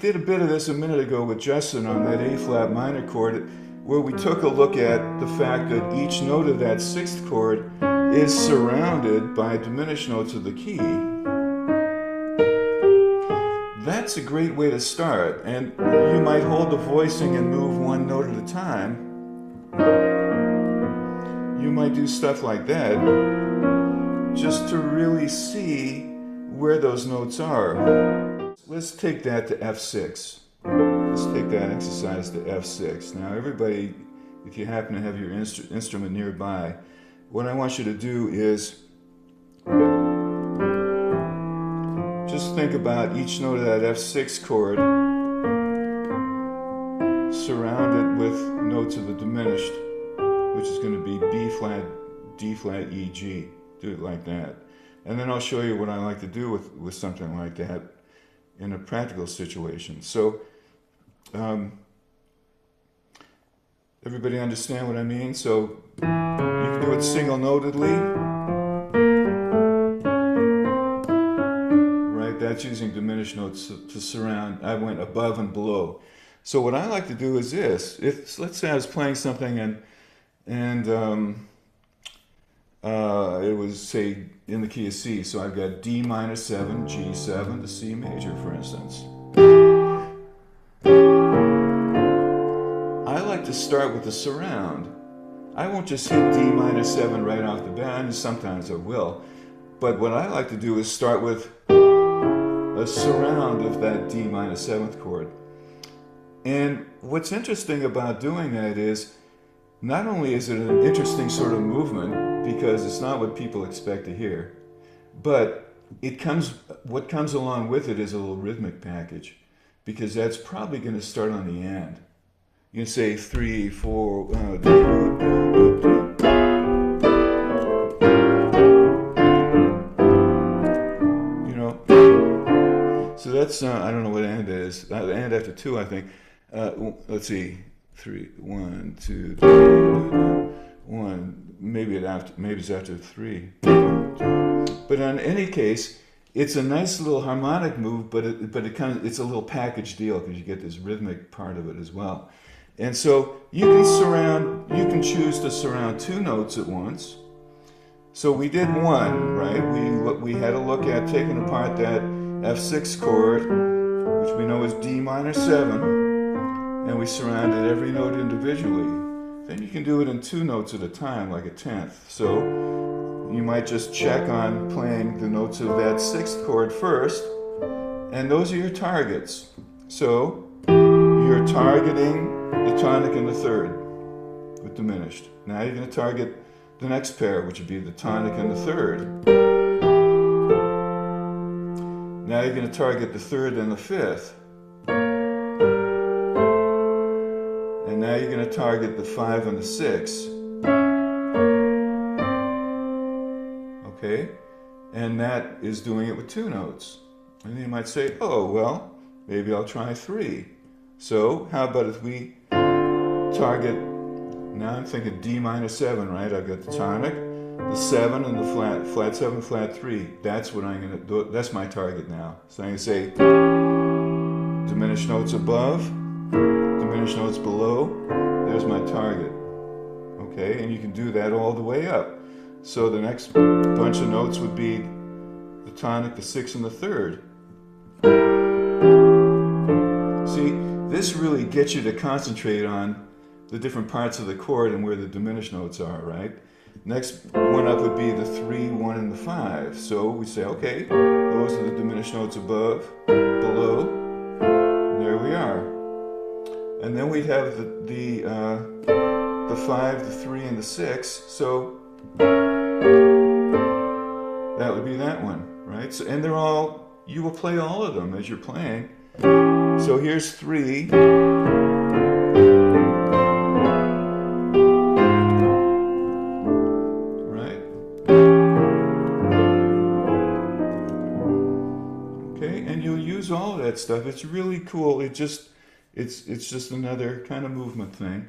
did a bit of this a minute ago with Justin on that A flat minor chord, where we took a look at the fact that each note of that sixth chord is surrounded by diminished notes of the key. That's a great way to start, and you might hold the voicing and move one note at a time. You might do stuff like that just to really see where those notes are. Let's take that to F6. Let's take that exercise to F6. Now everybody, if you happen to have your instrument nearby, what I want you to do is just think about each note of that F6 chord surrounded with notes of the diminished, which is going to be B flat, D flat, E, G. Do it like that. And then I'll show you what I like to do with something like that in a practical situation. So, everybody understand what I mean? So, you can do it single-notedly. Right? That's using diminished notes to surround. I went above and below. So what I like to do is this. Let's say I was playing something and it was, say, in the key of C. So I've got D minor 7, G7 to C major, for instance. I like to start with the surround. I won't just hit D minor 7 right off the bat, and sometimes I will. But what I like to do is start with a surround of that D minor 7th chord. And what's interesting about doing that is, not only is it an interesting sort of movement, because it's not what people expect to hear, but what comes along with it is a little rhythmic package, because that's probably going to start on the end. You can say 3, 4, you know. So that's, I don't know what end it is. The end after 2, I think. Let's see. 3, 1, 2, 3, 1. Maybe it's after 3. But in any case, it's a nice little harmonic move, but it's a little package deal, because you get this rhythmic part of it as well. And so you can choose to surround 2 notes at once. So we did one, right? We had a look at taking apart that F6 chord, which we know is D minor 7. And we surrounded every note individually. Then you can do it in 2 notes at a time, like a 10th. So you might just check on playing the notes of that 6th chord first, and those are your targets. So you're targeting the tonic and the 3rd with diminished. Now you're going to target the next pair, which would be the tonic and the 3rd. Now you're going to target the 3rd and the 5th. And now you're going to target the 5 and the 6. Okay? And that is doing it with 2 notes. And you might say, oh, well, maybe I'll try 3. So how about if we target, now I'm thinking D minor 7, right? I've got the tonic, the 7, and the flat 7, flat 3. That's what I'm going to do. That's my target now. So I'm going to say diminished notes above, diminished notes below. There's my target. Okay, and you can do that all the way up. So the next bunch of notes would be the tonic, the 6th, and the 3rd. See, this really gets you to concentrate on the different parts of the chord and where the diminished notes are, right? Next one up would be the 3, 1, and the 5. So we say, okay, those are the diminished notes above, below, and there we are. And then we'd have the 5, the 3, and the 6. So that would be that one, right? So, and they're all, you will play all of them as you're playing. So here's 3. Right? Okay, and you'll use all of that stuff. It's really cool. It's just another kind of movement thing.